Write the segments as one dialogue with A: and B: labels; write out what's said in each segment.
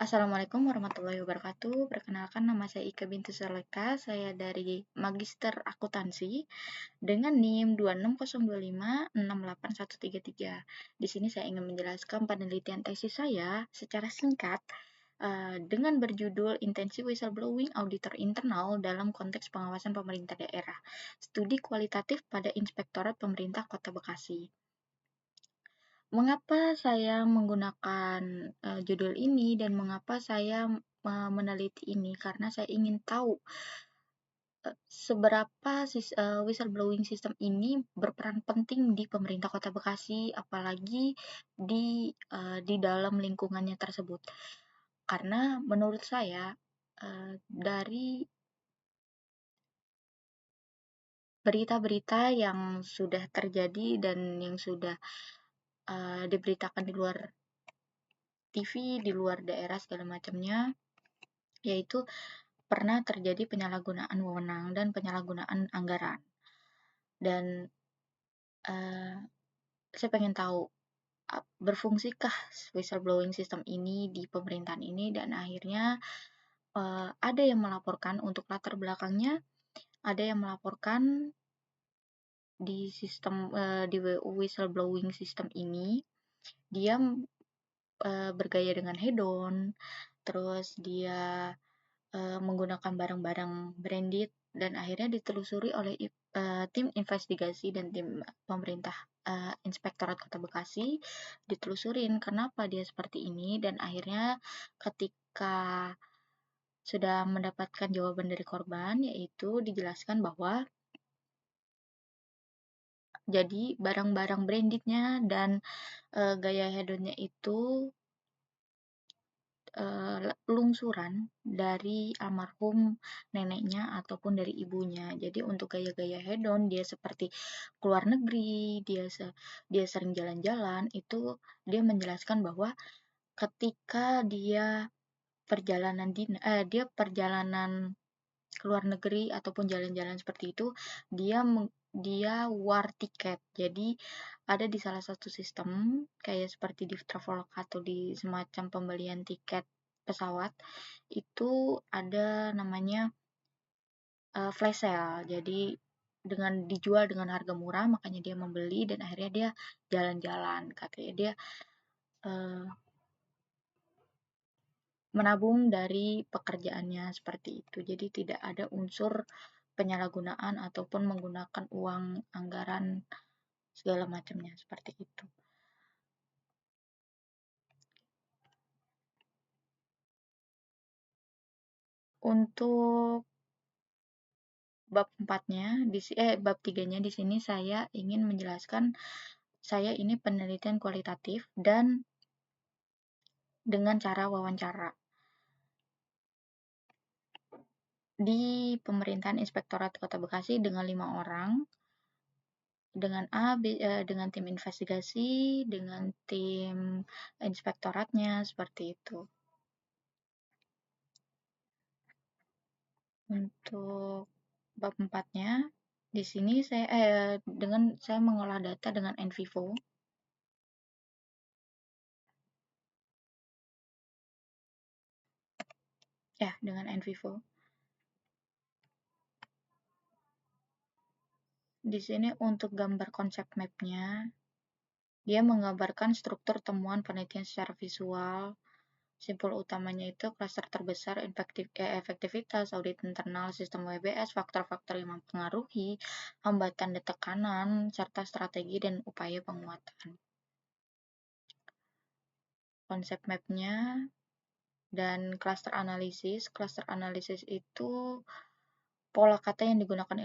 A: Assalamualaikum warahmatullahi wabarakatuh. Perkenalkan nama saya Ika Bintu Suleka. Saya dari Magister Akuntansi dengan NIM 2602568133. Di sini saya ingin menjelaskan penelitian tesis saya secara singkat dengan berjudul Intensi Whistleblowing Auditor Internal dalam Konteks Pengawasan Pemerintah Daerah. Studi kualitatif pada Inspektorat Pemerintah Kota Bekasi. Mengapa saya menggunakan judul ini dan mengapa saya meneliti ini? Karena saya ingin tahu seberapa whistleblowing system ini berperan penting di pemerintah Kota Bekasi, apalagi di dalam lingkungannya tersebut. Karena menurut saya dari berita-berita yang sudah terjadi dan yang sudah diberitakan di luar TV, di luar daerah segala macamnya, yaitu pernah terjadi penyalahgunaan wewenang dan penyalahgunaan anggaran. Dan saya pengen tahu berfungsikah whistleblowing system ini di pemerintahan ini, dan akhirnya ada yang melaporkan untuk latar belakangnya, ada yang melaporkan di sistem di whistleblowing system ini dia bergaya dengan hedon, terus dia menggunakan barang-barang branded, dan akhirnya ditelusuri oleh tim investigasi dan tim pemerintah Inspektorat Kota Bekasi. Ditelusurin kenapa dia seperti ini, dan akhirnya ketika sudah mendapatkan jawaban dari korban, yaitu dijelaskan bahwa jadi barang-barang brandednya dan gaya hedonnya itu lungsuran dari almarhum neneknya ataupun dari ibunya. Jadi untuk gaya-gaya hedon, dia seperti keluar negeri, dia sering jalan-jalan, itu dia menjelaskan bahwa ketika dia perjalanan ke luar negeri ataupun jalan-jalan seperti itu, dia war tiket. Jadi ada di salah satu sistem kayak seperti di Traveloka atau di semacam pembelian tiket pesawat, itu ada namanya flash sale. Jadi dengan dijual dengan harga murah, makanya dia membeli dan akhirnya dia jalan-jalan. Katanya dia menabung dari pekerjaannya seperti itu. Jadi tidak ada unsur penyalahgunaan ataupun menggunakan uang anggaran segala macamnya seperti itu. Untuk bab 4-nya bab 3-nya di sini saya ingin menjelaskan saya ini penelitian kualitatif dan dengan cara wawancara. Di pemerintahan Inspektorat Kota Bekasi dengan 5 orang, dengan dengan tim investigasi, dengan tim inspektoratnya, seperti itu. Untuk bab 4-nya, di sini saya mengolah data dengan NVivo. Dengan NVivo. Di sini untuk gambar konsep map-nya, dia menggambarkan struktur temuan penelitian secara visual. Simpul utamanya itu klaster terbesar, efektivitas, audit internal, sistem WBS, faktor-faktor yang mempengaruhi, hambatan dan tekanan, serta strategi dan upaya penguatan. Konsep map-nya dan cluster analisis itu pola kata yang digunakan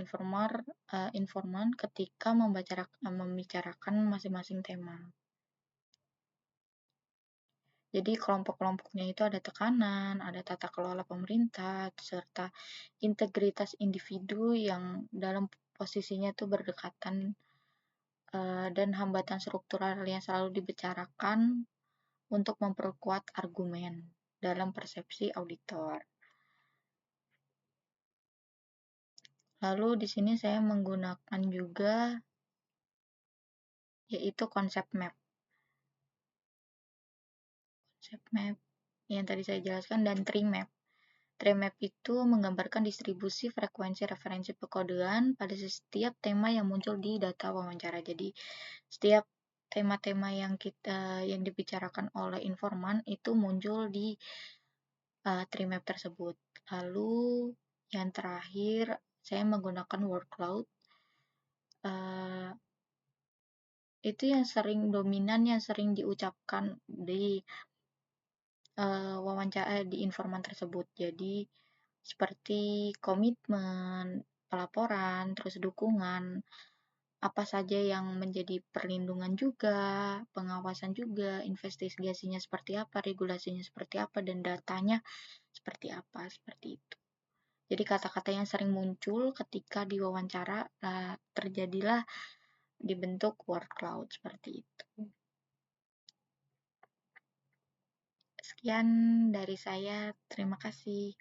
A: informan ketika membicarakan masing-masing tema. Jadi kelompok-kelompoknya itu ada tekanan, ada tata kelola pemerintah, serta integritas individu yang dalam posisinya itu berdekatan, dan hambatan struktural yang selalu dibicarakan untuk memperkuat argumen dalam persepsi auditor. Lalu di sini saya menggunakan juga yaitu konsep map. yang tadi saya jelaskan, dan tree map. Tree map itu menggambarkan distribusi frekuensi referensi pekodean pada setiap tema yang muncul di data wawancara. Jadi, setiap tema-tema yang dibicarakan oleh informan itu muncul di tree map tersebut. Lalu yang terakhir, saya menggunakan word cloud. Itu yang sering dominan, yang sering diucapkan di wawancara di informan tersebut. Jadi seperti komitmen, pelaporan, terus dukungan, apa saja yang menjadi perlindungan juga, pengawasan juga, investigasinya seperti apa, regulasinya seperti apa, dan datanya seperti apa, seperti itu. Jadi kata-kata yang sering muncul ketika diwawancara, terjadilah dibentuk word cloud seperti itu. Sekian dari saya, terima kasih.